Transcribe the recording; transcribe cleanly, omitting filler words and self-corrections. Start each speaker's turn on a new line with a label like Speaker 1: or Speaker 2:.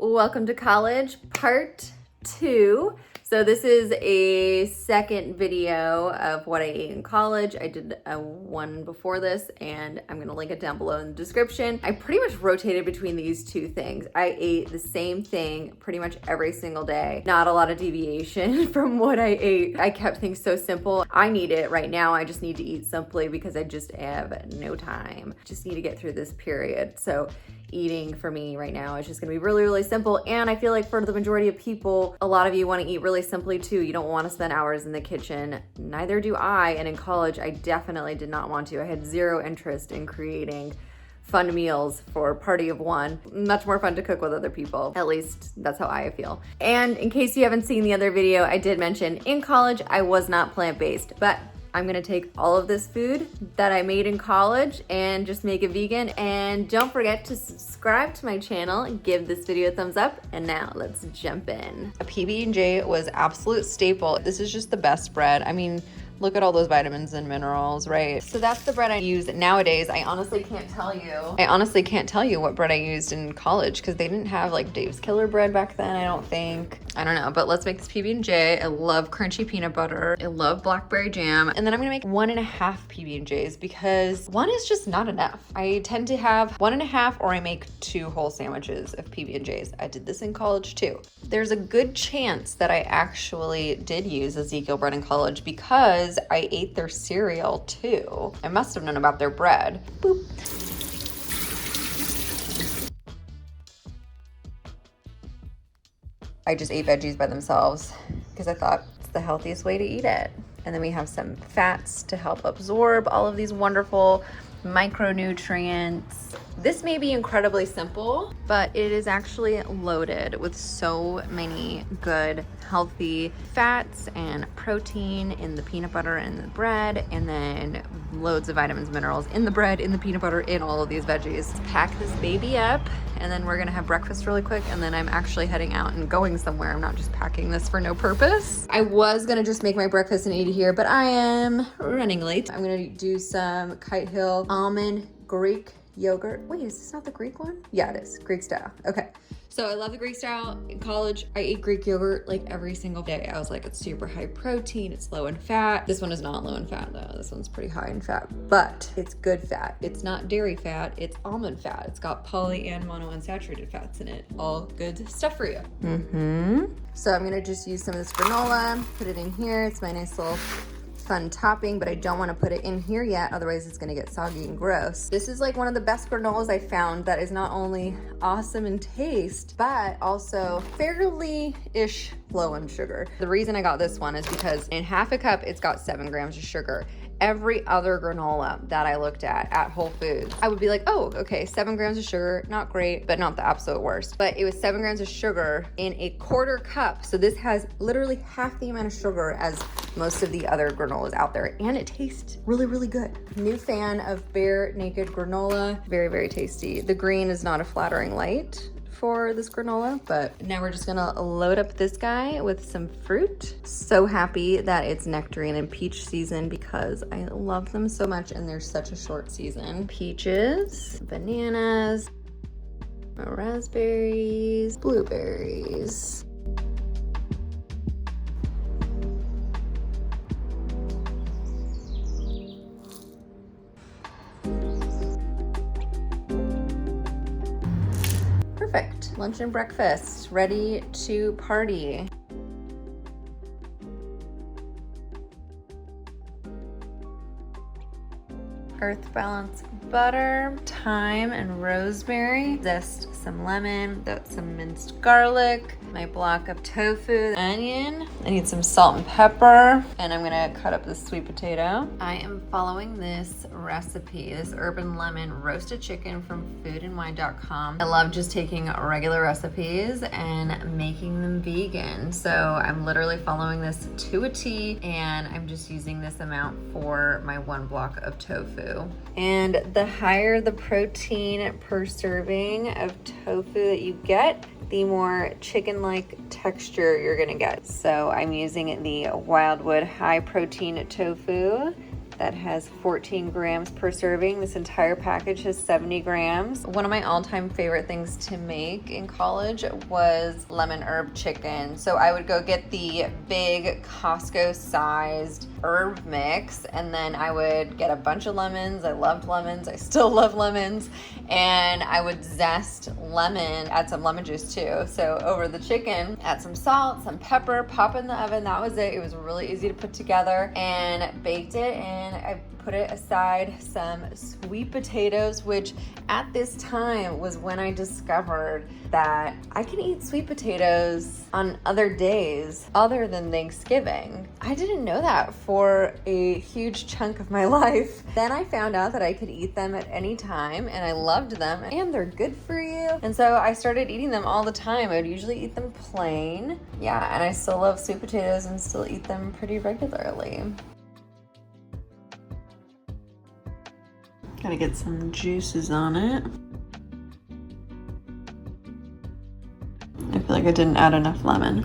Speaker 1: Welcome to college part 2. So this is a second video of what I ate in college. I did one before this and I'm gonna link it down below in the description. I pretty much rotated between these two things. I ate the same thing pretty much every single day. Not a lot of deviation from what I ate. I kept things so simple. I need it right now. I just need to eat simply because I just have no time. Just need to get through this period. So eating for me right now is just gonna be really, really simple. And I feel like for the majority of people, a lot of you wanna eat really simply too. You don't wanna spend hours in the kitchen. Neither do I. And in college, I definitely did not want to. I had zero interest in creating fun meals for a party of one. Much more fun to cook with other people. At least that's how I feel. And in case you haven't seen the other video, I did mention in college, I was not plant-based, but I'm gonna take all of this food that I made in college and just make it vegan. And don't forget to subscribe to my channel, give this video a thumbs up, and now let's jump in. A PB&J was absolute staple. This is just the best bread. I mean, look at all those vitamins and minerals, right? So that's the bread I use nowadays. I honestly can't tell you what bread I used in college because they didn't have like Dave's Killer bread back then, I don't think. I don't know, but let's make this PB&J. I love crunchy peanut butter. I love blackberry jam. And then I'm gonna make 1.5 PB&Js because one is just not enough. I tend to have 1.5 or I make 2 whole sandwiches of PB&Js. I did this in college too. There's a good chance that I actually did use Ezekiel bread in college because I ate their cereal too. I must have known about their bread. Boop. I just ate veggies by themselves because I thought it's the healthiest way to eat it. And then we have some fats to help absorb all of these wonderful micronutrients. This may be incredibly simple, but it is actually loaded with so many good, healthy fats and protein in the peanut butter and the bread, and then loads of vitamins, minerals in the bread, in the peanut butter, in all of these veggies. Let's pack this baby up, and then we're gonna have breakfast really quick, and then I'm actually heading out and going somewhere. I'm not just packing this for no purpose. I was gonna just make my breakfast and eat it here, but I am running late. I'm gonna do some Kite Hill almond Greek yogurt. Wait, is this not the Greek one? Yeah, it is. Greek style. Okay. So I love the Greek style. In college, I ate Greek yogurt like every single day. I was like, it's super high protein, it's low in fat. This one is not low in fat though. This one's pretty high in fat, but it's good fat. It's not dairy fat, it's almond fat. It's got poly and monounsaturated fats in it. All good stuff for you. So I'm gonna just use some of this granola, put it in here. It's my nice little fun topping, but I don't want to put it in here yet, otherwise it's going to get soggy and gross. This is like one of the best granolas I found that is not only awesome in taste, but also fairly-ish low in sugar. The reason I got this one is because in half a cup, it's got 7 grams of sugar. Every other granola that I looked at Whole Foods, I would be like, oh, okay, 7 grams of sugar, not great, but not the absolute worst. But it was 7 grams of sugar in a quarter cup. So this has literally half the amount of sugar as most of the other granolas out there. And it tastes really, really good. New fan of Bare Naked granola. Very, very tasty. The green is not a flattering light for this granola, but now we're just gonna load up this guy with some fruit. So happy that it's nectarine and peach season because I love them so much and they're such a short season. Peaches, bananas, raspberries, blueberries. Perfect. Lunch and breakfast, ready to party. Earth Balance butter, thyme and rosemary, zest some lemon, that's some minced garlic, my block of tofu, onion. I need some salt and pepper, and I'm gonna cut up this sweet potato. I am following this recipe, this urban lemon roasted chicken from foodandwine.com. I love just taking regular recipes and making them vegan. So I'm literally following this to a T, and I'm just using this amount for my 1 block of tofu. And the higher the protein per serving of tofu that you get, the more chicken-like texture you're gonna get. So I'm using the Wildwood high protein tofu, that has 14 grams per serving. This entire package has 70 grams. One of my all-time favorite things to make in college was lemon herb chicken. So I would go get the big Costco-sized herb mix, and then I would get a bunch of lemons. I loved lemons. I still love lemons. And I would zest lemon, add some lemon juice too. So over the chicken, add some salt, some pepper, pop it in the oven. That was it. It was really easy to put together, and baked it, and I put it aside some sweet potatoes, which at this time was when I discovered that I can eat sweet potatoes on other days other than Thanksgiving. I didn't know that for a huge chunk of my life. Then I found out that I could eat them at any time, and I loved them, and they're good for you. And so I started eating them all the time. I would usually eat them plain. Yeah, and I still love sweet potatoes and still eat them pretty regularly. Gotta get some juices on it. I feel like I didn't add enough lemon.